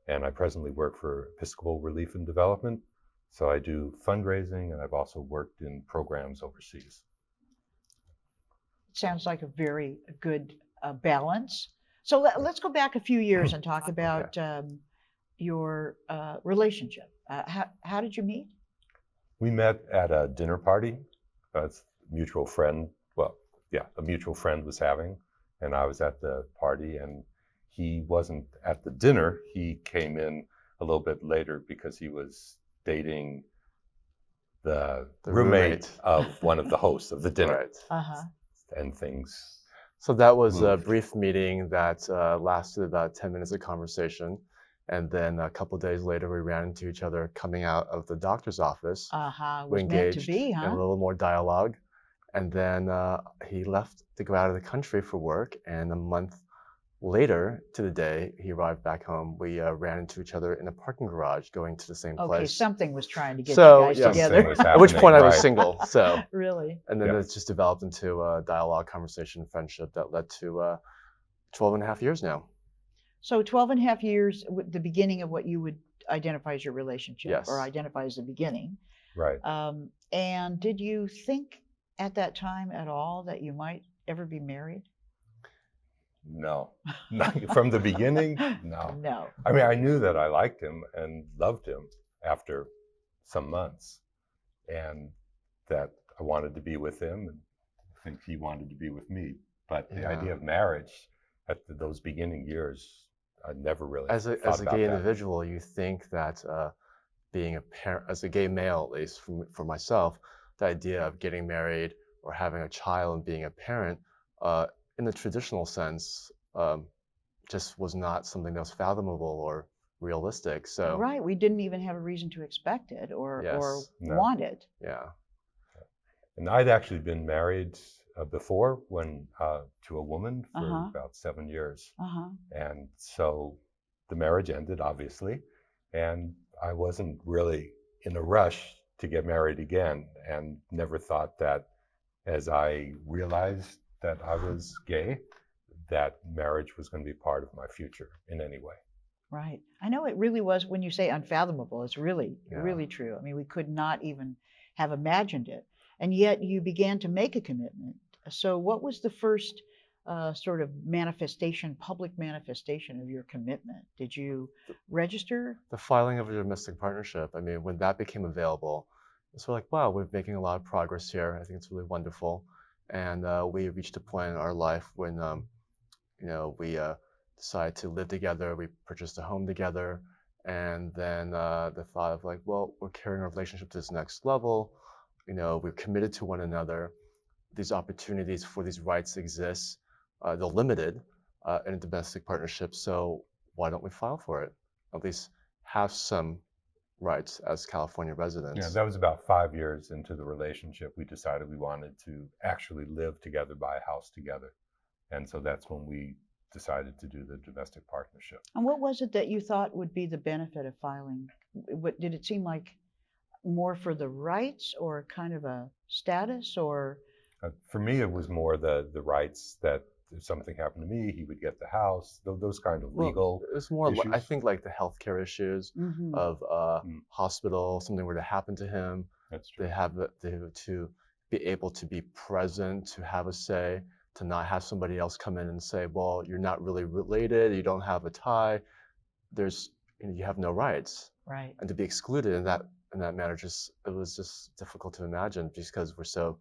and I presently work for Episcopal Relief and Development. So I do fundraising, and I've also worked in programs overseas. Sounds like a very good balance. So let's go back a few years and talk about your relationship. How did you meet? We met at a dinner party. A mutual friend, a mutual friend was having, and I was at the party, and he wasn't at the dinner. He came in a little bit later because he was dating the roommate of one of the hosts of the dinner. Right. And things. So that was a moved. brief meeting that lasted about 10 minutes of conversation. And then a couple days later, we ran into each other coming out of the doctor's office. We Was meant to engaged be, in a little more dialogue. And then he left to go out of the country for work. And a month later to the day, he arrived back home. We ran into each other in a parking garage going to the same place. Okay, something was trying to get So, you guys yes. together. At which point I was Right. single. So, Really? and then it's just developed into a dialogue, conversation, friendship that led to 12 and a half years now. So 12 and a half years, the beginning of what you would identify as your relationship, Yes. or identify as the beginning. Right. And did you think at that time at all that you might ever be married? No. From the beginning, no. No. I mean, I knew that I liked him and loved him after some months, and that I wanted to be with him, and I think he wanted to be with me. But the idea of marriage at those beginning years, I never really As a thought about gay that. individual, you think that being a parent, as a gay male, at least for myself, the idea of getting married or having a child and being a parent, in the traditional sense, just was not something that was fathomable or realistic. So Right. We didn't even have a reason to expect it or No. want it. yeah, And I'd actually been married before to a woman for about 7 years. And so the marriage ended, obviously, and I wasn't really in a rush to get married again, and never thought that as I realized that I was gay, that marriage was going to be part of my future in any way. Right. I know it really was, when you say unfathomable, it's really, Yeah. really true. I mean, we could not even have imagined it. And yet you began to make a commitment. So what was the first sort of manifestation, public manifestation of your commitment? Did you register? the filing of a domestic partnership. I mean, when that became available, it's sort of like, wow, we're making a lot of progress here. I think it's really wonderful. And we reached a point in our life when, you know, we decided to live together. We purchased a home together. And then the thought of like, well, we're carrying our relationship to this next level. You know, we're committed to one another. These opportunities for these rights exist. They're limited in a domestic partnership. So why don't we file for it? At least have some rights as California residents. Yeah, that was about 5 years into the relationship. We decided we wanted to actually live together, buy a house together. And so that's when we decided to do the domestic partnership. And what was it that you thought would be the benefit of filing? What did it seem like? More for the rights, or kind of a status, or? For me, it was more the rights that if something happened to me, he would get the house, those kind of legal It's more, I issues. think, like the healthcare issues of hospital, something were to happen to him. That's true. They have to be able to be present, to have a say, to not have somebody else come in and say, well, you're not really related, you don't have a tie, you have no rights. Right. And to be excluded in that manner, it was just difficult to imagine, just because we're so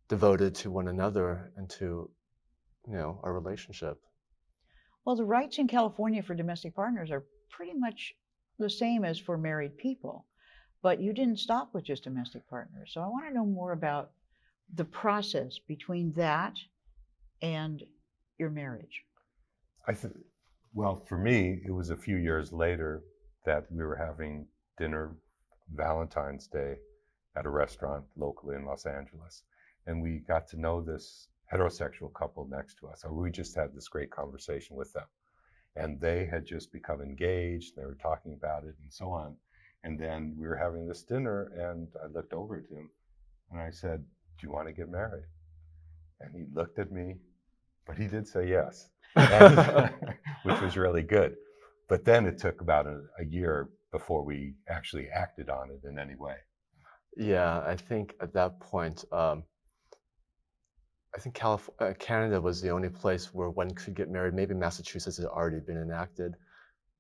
devoted to one another and to, our relationship. Well, the rights in California for domestic partners are pretty much the same as for married people, but you didn't stop with just domestic partners. So I want to know more about the process between that and your marriage. Well, for me, it was a few years later that we were having dinner Valentine's Day at a restaurant locally in Los Angeles. And we got to know this heterosexual couple next to us. We just had this great conversation with them. And they had just become engaged. They were talking about it and so on. And then we were having this dinner, and I looked over at him and I said, "Do you want to get married?" And he looked at me, but he did say yes, which was really good. But then it took about a year before we actually acted on it in any way. Yeah, I think at that point, I think Canada was the only place where one could get married. Maybe Massachusetts had already been enacted.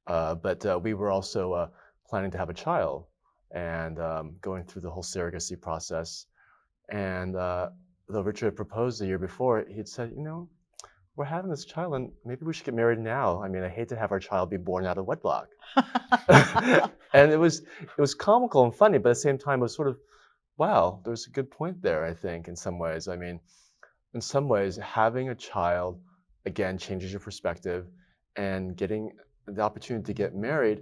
But we were also planning to have a child and going through the whole surrogacy process. And though Richard had proposed the year before, he'd said, we're having this child and maybe we should get married now. I mean, I hate to have our child be born out of wedlock. And it was comical and funny, but at the same time, it was sort of, wow, there's a good point there, I think, in some ways. I mean, in some ways, having a child, again, changes your perspective, and getting the opportunity to get married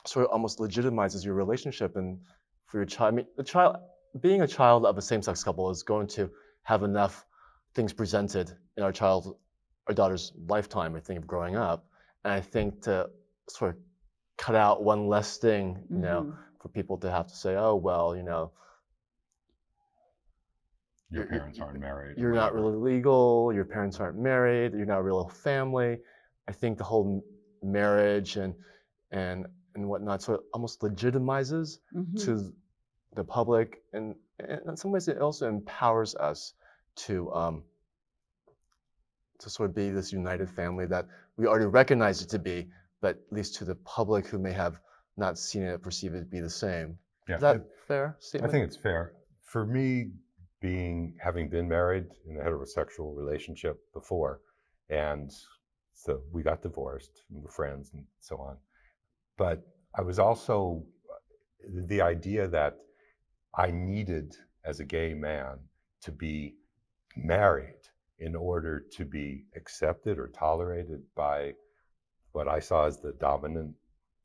sort of almost legitimizes your relationship. And for your child, I mean, being a child of a same-sex couple is going to have enough things presented in our daughter's lifetime, I think, of growing up. And I think to sort of cut out one less thing, for people to have to say, oh, well, your parents aren't married. You're not really legal. Your parents aren't married. You're not a real family. I think the whole marriage and whatnot sort of almost legitimizes to the public, and in some ways it also empowers us to sort of be this united family that we already recognize it to be, but at least to the public who may have not seen it, perceive it to be the same. Yeah, is that fair statement? I think it's fair. For me, having been married in a heterosexual relationship before, and so we got divorced and we're friends and so on. But I was also, the idea that I needed, as a gay man, to be married in order to be accepted or tolerated by what I saw as the dominant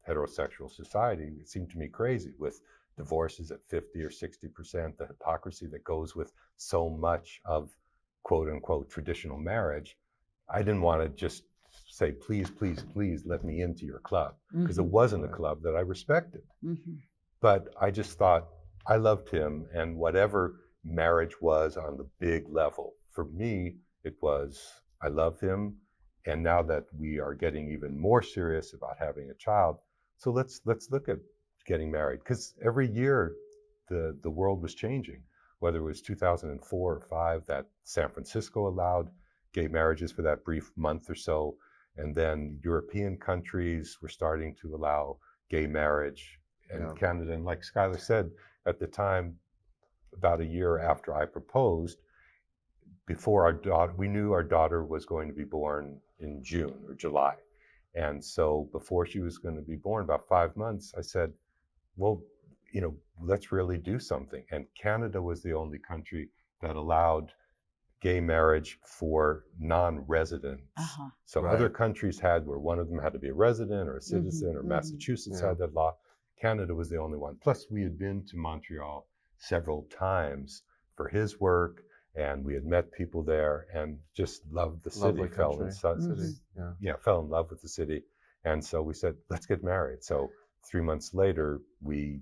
heterosexual society. It seemed to me crazy, with divorces at 50 or 60%, the hypocrisy that goes with so much of quote unquote traditional marriage. I didn't want to just say, please, please, please let me into your club, because it wasn't a club that I respected. But I just thought, I loved him, and whatever marriage was on the big level, for me, it was, I love him, and now that we are getting even more serious about having a child, so let's look at getting married. Because every year the world was changing, whether it was 2004 or 5 that San Francisco allowed gay marriages for that brief month or so, and then European countries were starting to allow gay marriage, and Canada. And like Schuyler said, at the time, about a year after I proposed, before our daughter, we knew our daughter was going to be born in June or July. And so before she was going to be born, about 5 months, I said, well, let's really do something. And Canada was the only country that allowed gay marriage for non-residents. So other countries had where one of them had to be a resident or a citizen, or Massachusetts had that law. Canada was the only one. Plus, we had been to Montreal several times for his work, and we had met people there and just loved the city. Fell in love with the city. And so we said, let's get married. So 3 months later, we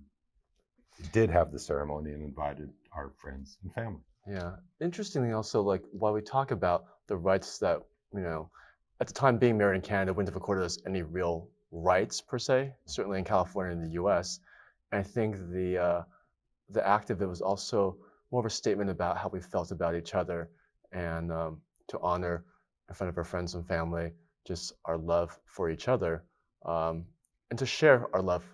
did have the ceremony and invited our friends and family. Yeah. Interestingly, also, like, while we talk about the rights that, at the time being married in Canada wouldn't have accorded us any real rights per se, certainly in California and the US. And I think the act of it was also more of a statement about how we felt about each other, and to honor in front of our friends and family just our love for each other, and to share our love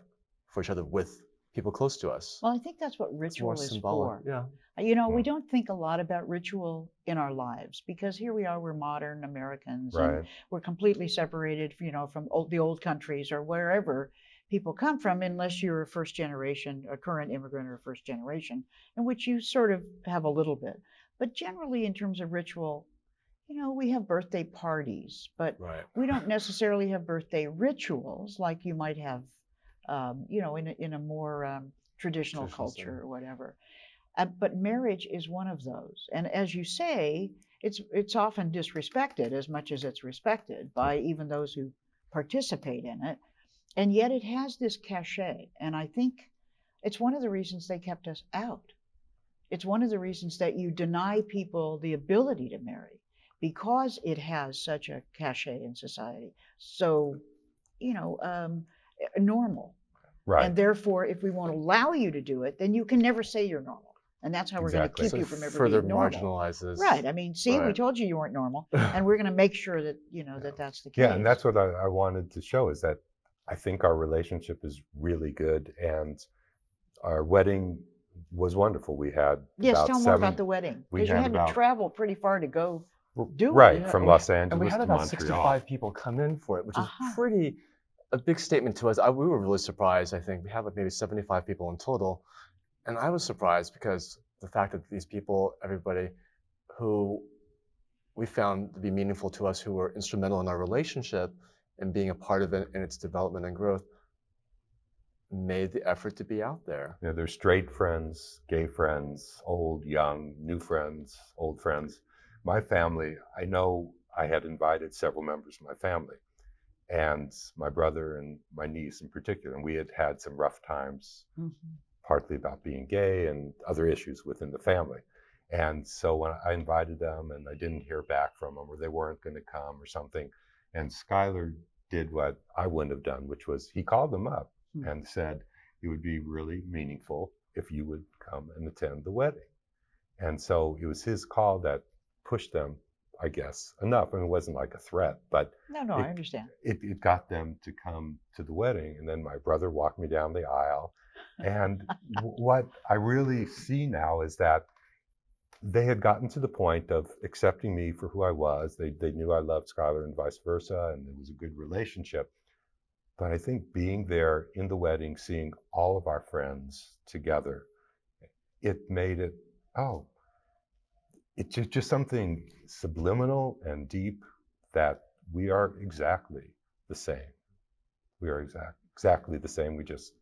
for each other with people close to us. Well, I think that's what It's more ritual is symbolic. for. Yeah. You know, we don't think a lot about ritual in our lives because here we are, we're modern Americans, Right. and we're completely separated, you know, from the old countries or wherever people come from, unless you're a first generation, a current immigrant or first generation, in which you sort of have a little bit. But generally, in terms of ritual, you know, we have birthday parties, but Right. we don't necessarily have birthday rituals like you might have, you know, in a more traditional culture or whatever. But marriage is one of those. And as you say, it's often disrespected as much as it's respected by even those who participate in it. And yet it has this cachet. And I think it's one of the reasons they kept us out. It's one of the reasons that you deny people the ability to marry, because it has such a cachet in society. So, you know, normal. Right. And therefore, if we won't allow you to do it, then you can never say you're normal. And that's how we're going to keep So you it from ever further being normal. marginalizes. Right. I mean, see, we Right. told you weren't normal, and we're going to make sure that, you know, that that's the case. Yeah, and that's what I wanted to show, is that I think our relationship is really good, and our wedding was wonderful. We had Yes, about tell more about the wedding, we because you had had about- to travel pretty far to go do it. right, Yeah, from and we- Los And we Angeles had to about Montreal. 65 people come in for it, which is pretty a big statement to us. We were really surprised. I think we had like maybe 75 people in total, and I was surprised because the fact that these people, everybody who we found to be meaningful to us, who were instrumental in our relationship and being a part of it in its development and growth, made the effort to be out there. You know, there's straight friends, gay friends, old, young, new friends, old friends. My family, I know I had invited several members of my family, and my brother and my niece in particular, and we had had some rough times, partly about being gay and other issues within the family. And so when I invited them and I didn't hear back from them, or they weren't going to come or something, and Schuyler did what I wouldn't have done, which was he called them up and said, it would be really meaningful if you would come and attend the wedding. And so it was his call that pushed them, I guess, enough. I mean, it wasn't like a threat, but No, I understand. it got them to come to the wedding. And then my brother walked me down the aisle. And what I really see now is that they had gotten to the point of accepting me for who I was. They knew I loved Schuyler and vice versa, and it was a good relationship. But I think being there in the wedding, seeing all of our friends together, it made it, it's just something subliminal and deep, that we are exactly the same. We are exactly the same. We just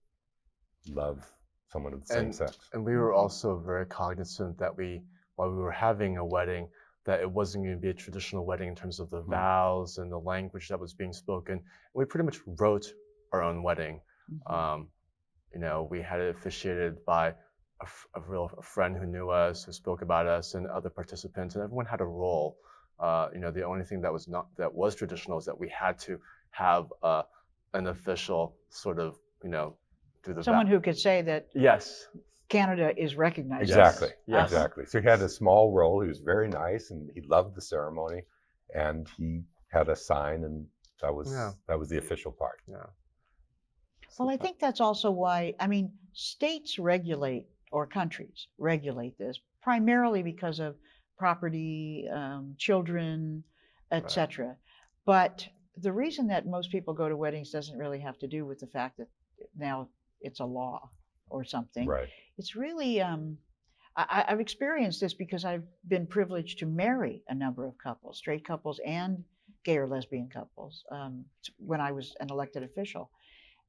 love someone of the same sex. And we were also very cognizant that while we were having a wedding, that it wasn't going to be a traditional wedding in terms of the vows and the language that was being spoken. We pretty much wrote our own wedding. You know, we had it officiated by a real friend who knew us, who spoke about us, and other participants, and everyone had a role. You know, the only thing that was traditional is that we had to have an official sort of, you know, do the Someone vow. who could say that Yes. Canada is recognized. Exactly. Yes. Exactly. So he had a small role. He was very nice, and he loved the ceremony, and he had a sign, and that was the official part. Yeah. Well, I think that's also why, I mean, states regulate, or countries regulate this, primarily because of property, children, etc. But the reason that most people go to weddings doesn't really have to do with the fact that now it's a law or something. Right. It's really, I've experienced this because I've been privileged to marry a number of couples, straight couples and gay or lesbian couples, when I was an elected official.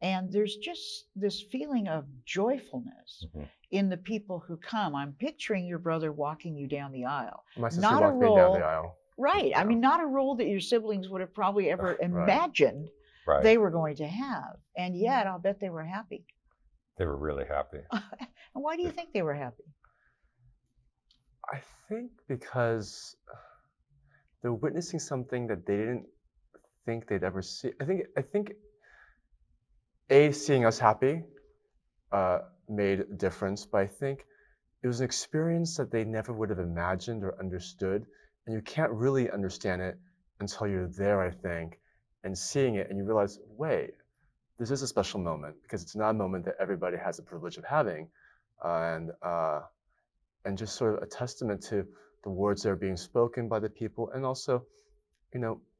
And there's just this feeling of joyfulness in the people who come. I'm picturing your brother walking you down the aisle. My sister Not a walked me down the role, aisle. right? Yeah. I mean, not a role that your siblings would have probably ever imagined they were going to have. And yet, I'll bet they were happy. They were really happy. And why do you think they were happy? I think because they're witnessing something that they didn't think they'd ever see. I think seeing us happy made a difference, but I think it was an experience that they never would have imagined or understood, and you can't really understand it until you're there, I think, and seeing it, and you realize, wait, this is a special moment because it's not a moment that everybody has the privilege of having, and just sort of a testament to the words that are being spoken by the people, and also,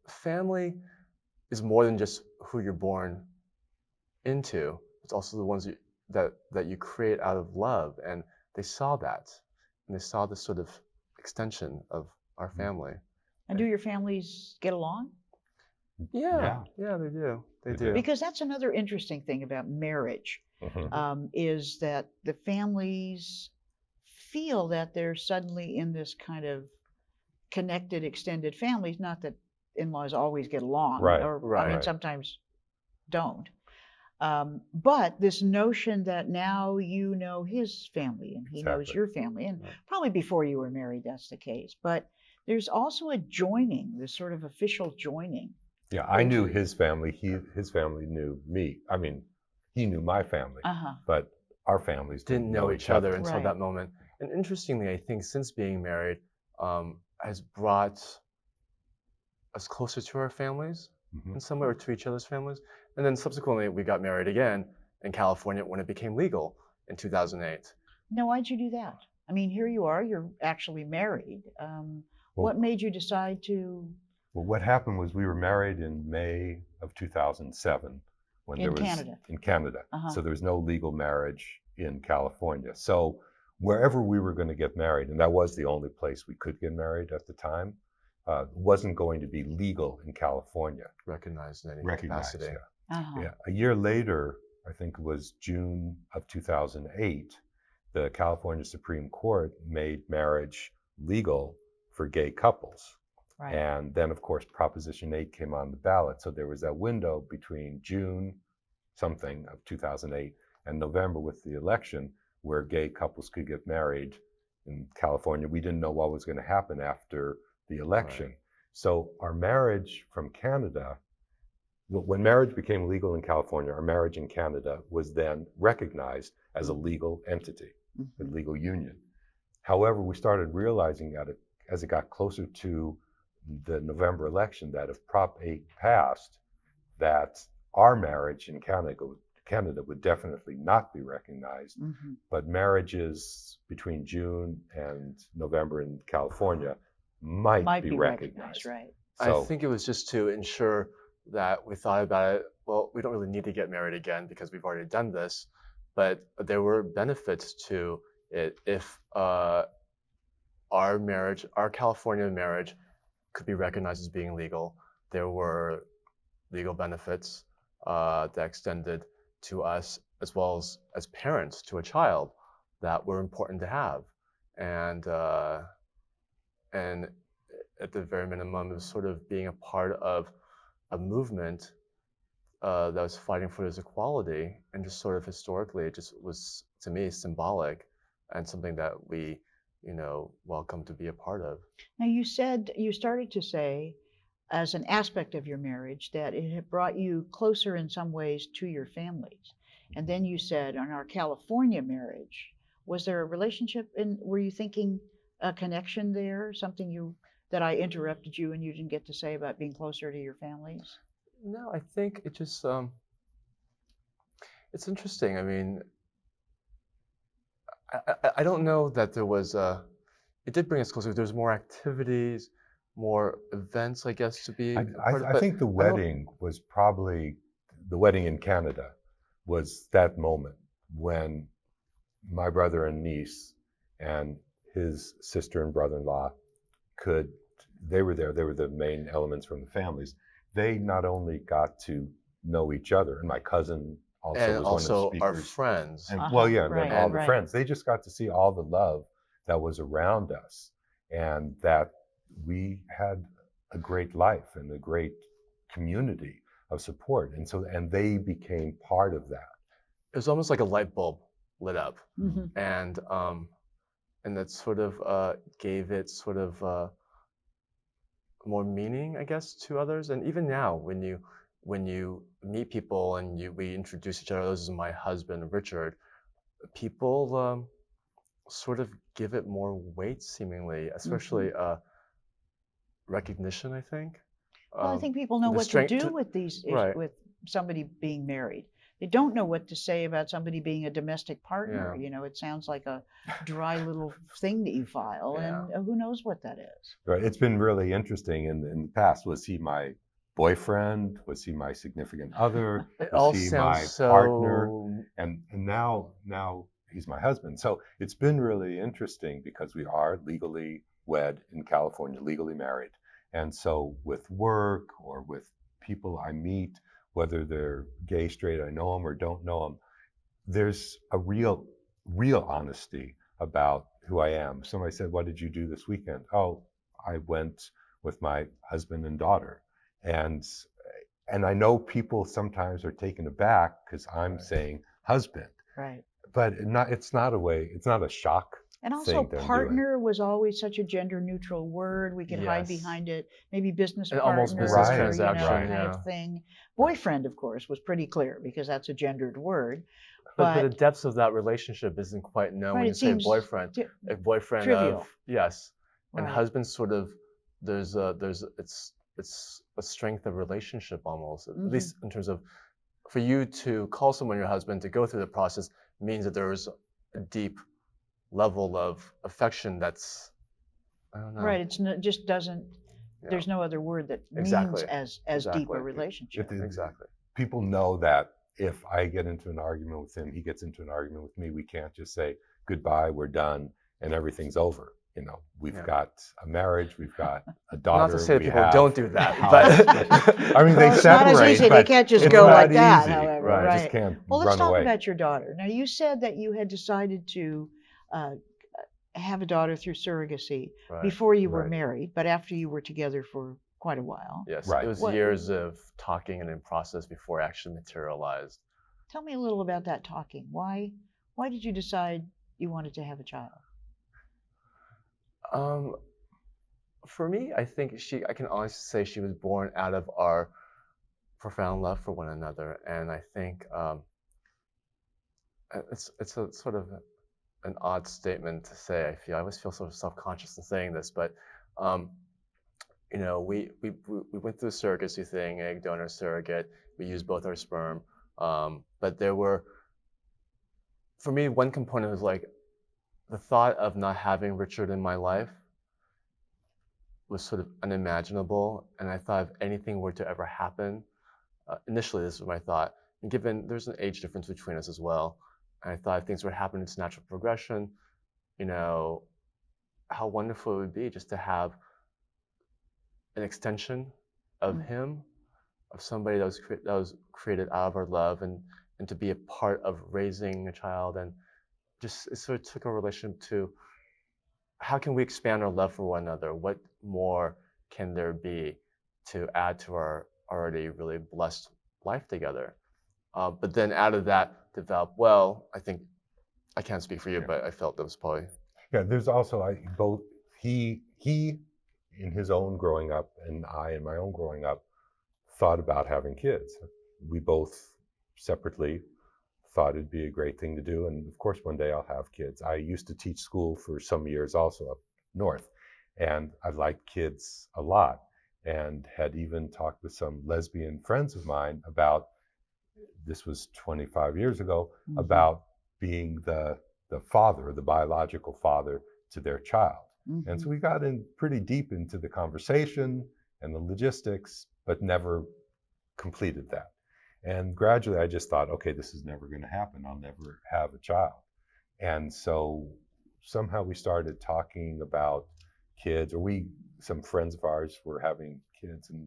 family is more than just who you're born into. It's also the ones that you create out of love, and they saw that, and they saw this sort of extension of our family. And do your families get along? Yeah, they do. They do. Because that's another interesting thing about marriage, is that the families feel that they're suddenly in this kind of connected, extended families. Not that in-laws always get along, I mean, sometimes don't. But this notion that now you know his family and he knows your family, and probably before you were married, that's the case. But there's also a joining, this sort of official joining. Yeah, I knew his family. His family knew me. I mean, he knew my family, but our families didn't know each other until that moment. And interestingly, I think since being married has brought us closer to our families in some way, or to each other's families. And then subsequently, we got married again in California when it became legal in 2008. Now, why'd you do that? I mean, here you are, you're actually married. What made you decide to? Well, what happened was we were married in May of 2007 when there was in Canada. So there was no legal marriage in California. So wherever we were going to get married, and that was the only place we could get married at the time, wasn't going to be legal in California. Recognized in any capacity. Yeah. A year later, I think it was June of 2008, the California Supreme Court made marriage legal for gay couples. And then, of course, Proposition 8 came on the ballot. So there was that window between June something of 2008 and November with the election where gay couples could get married in California. We didn't know what was going to happen after the election. So our marriage from Canada, when marriage became legal in California, our marriage in Canada was then recognized as a legal entity, a legal union. However, we started realizing that as it got closer to the November election, that if Prop 8 passed, that our marriage in Canada would definitely not be recognized, but marriages between June and November in California might be recognized. So, I think it was just to ensure that we thought about it, well, we don't really need to get married again because we've already done this, but there were benefits to it if our marriage, our California marriage, could be recognized as being legal. There were legal benefits that extended to us as well as parents to a child that were important to have. And at the very minimum, it was sort of being a part of a movement that was fighting for this equality, and just sort of historically, it just was, to me, symbolic and something that we, welcome to be a part of. Now, you started to say, as an aspect of your marriage, that it had brought you closer in some ways to your families. And then you said, on our California marriage, was there a relationship, and were you thinking a connection there, something that I interrupted you and you didn't get to say about being closer to your families? No, I think it just, it's interesting. I mean, I don't know that there was it did bring us closer. There's more activities, more events, I guess, to be part of. I think the wedding was probably, the wedding in Canada was that moment when my brother and niece and his sister and brother-in-law they were there, they were the main elements from the families. They not only got to know each other, and my cousin also was one of the speakers. Our friends. And, then all the friends. They just got to see all the love that was around us, and that we had a great life and a great community of support. And they became part of that. It was almost like a light bulb lit up. And that sort of gave it sort of more meaning, I guess, to others. And even now, when you meet people and we introduce each other, this is my husband, Richard, people sort of give it more weight, seemingly, especially recognition, I think. Well, I think people know what to do with these, with somebody being married. They don't know what to say about somebody being a domestic partner. Yeah. You know, it sounds like a dry little thing that you file, Yeah. and who knows what that is. Right. It's been really interesting in the past. Was he my boyfriend? Was he my significant other? It Was all he sounds my so partner? And now he's my husband. So it's been really interesting because we are legally wed in California, legally married. And so with work or with people I meet, whether they're gay, straight, I know them or don't know them, there's a real honesty about who I am. Somebody said, "What did you do this weekend?" "Oh, I went with my husband and daughter." And I know people sometimes are taken aback because I'm saying husband, Right. but it's not a shock. And also, thing that I'm doing. partner was always such a gender-neutral word. We could hide Yes. behind it. Maybe business And partner, almost business Right. transaction, kind yeah. of thing. Boyfriend, of course, was pretty clear because that's a gendered word. But the depths of that relationship isn't quite known Right, when it you say seems boyfriend. A boyfriend trivial. of yes, and Right. husband sort of it's a strength of relationship almost, at least in terms of for you to call someone your husband to go through the process means that there's a deep level of affection that's I don't know. Right. It's not, just doesn't. Yeah. There's no other word that Exactly. means as deep a Exactly. relationship. Exactly. People know that if I get into an argument with him, he gets into an argument with me, we can't just say goodbye, we're done, and everything's over. You know, we've got a marriage, we've got a daughter. Not to say that we people have don't do that, a but house. I mean, they It's not as separate, easy. They but can't just it's go not like that. easy. However, Right. right. Just can't Well, let's run talk away. about your daughter. Now, you said that you had decided to have a daughter through surrogacy Right. before you were Right. married, but after you were together for quite a while. Yes, Right. it was What- years of talking and in process before it actually materialized. Tell me a little about that talking. Why did you decide you wanted to have a child? For me, I think I can honestly say she was born out of our profound love for one another, and I think it's a sort of an odd statement to say. I always feel sort of self-conscious in saying this, but you know, we went through the surrogacy thing, egg donor surrogate. We used both our sperm, but there were, for me, one component was like the thought of not having Richard in my life was sort of unimaginable, and I thought if anything were to ever happen, initially this was my thought, and given there's an age difference between us as well, and I thought if things were to happen, it's natural progression, you know, how wonderful it would be just to have an extension of him, of somebody that was created out of our love, and to be a part of raising a child, and just it sort of took a relationship to how can we expand our love for one another? What more can there be to add to our already really blessed life together? But then out of that developed, well, I think, I can't speak for you, but I felt that was probably. Yeah, there's also both he in his own growing up and I in my own growing up thought about having kids. We both separately thought it'd be a great thing to do, and of course one day I'll have kids. I used to teach school for some years also up north, and I liked kids a lot, and had even talked with some lesbian friends of mine about, this was 25 years ago, about being the father, the biological father to their child. And so we got in pretty deep into the conversation and the logistics, but never completed that. And gradually I just thought, okay, this is never going to happen. I'll never have a child. And so somehow we started talking about kids, or some friends of ours were having kids, and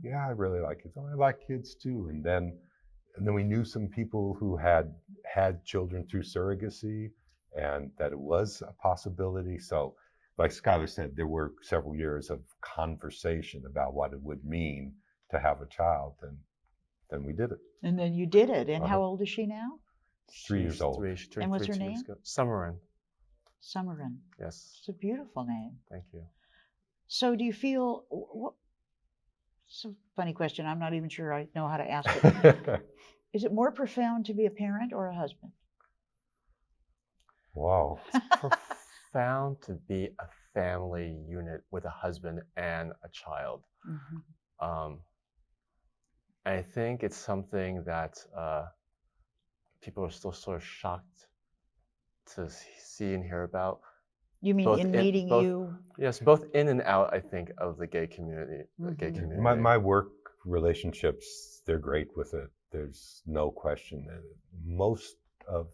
yeah, I really like kids. Oh, I like kids too. And then we knew some people who had children through surrogacy, and that it was a possibility. So like Schuyler said, there were several years of conversation about what it would mean to have a child, and then we did it. And then you did it. And how old is she now? 3 years old. She turned And what's 3 her 2 years name? ago. Summerin. Summerin. Yes. It's a beautiful name. Thank you. So do you feel, it's a funny question. I'm not even sure I know how to ask it. Is it more profound to be a parent or a husband? Wow. It's profound to be a family unit with a husband and a child. I think it's something that people are still sort of shocked to see and hear about. You mean Both in meeting both, you? yes, both in and out, I think, of the gay community. The gay community. My work relationships, they're great with it. There's no question. Most of,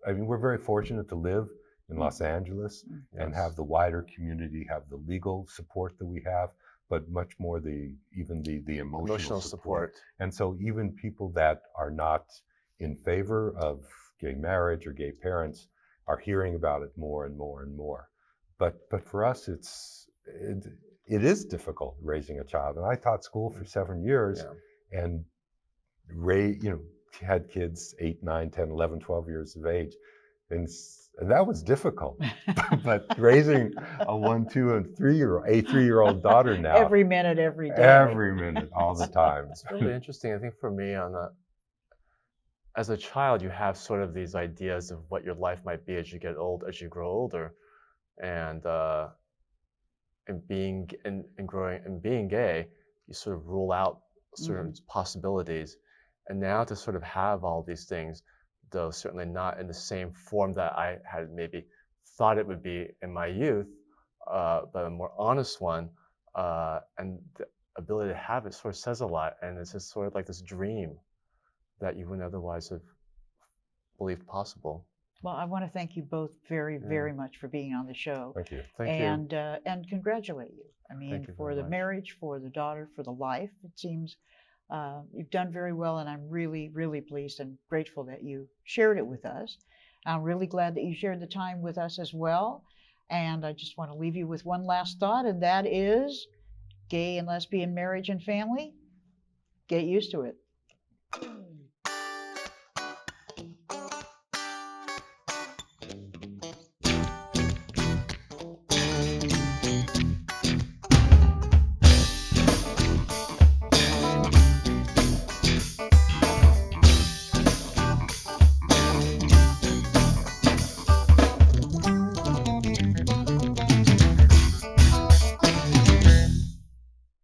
I mean, we're very fortunate to live in Los Angeles and have the wider community, have the legal support that we have, but much more even the emotional support. And so even people that are not in favor of gay marriage or gay parents are hearing about it more and more and more. But for us, it is difficult raising a child. And I taught school for 7 years and had kids 8, 9, 10, 11, 12 years of age. And that was difficult. But raising a 1, 2, and 3-year-old daughter now. Every minute, every day. Every minute, all the time. It's really interesting. I think for me, as a child, you have sort of these ideas of what your life might be as you get old, as you grow older, and being gay, you sort of rule out certain possibilities. And now to sort of have all these things, though certainly not in the same form that I had maybe thought it would be in my youth, but a more honest one, and the ability to have it sort of says a lot. And it's just sort of like this dream that you wouldn't otherwise have believed possible. Well, I want to thank you both very, very much for being on the show. Thank you. And congratulate you. I mean, for the marriage, for the daughter, for the life. It seems you've done very well, and I'm really, really pleased and grateful that you shared it with us. I'm really glad that you shared the time with us as well. And I just want to leave you with one last thought, and that is gay and lesbian marriage and family. Get used to it.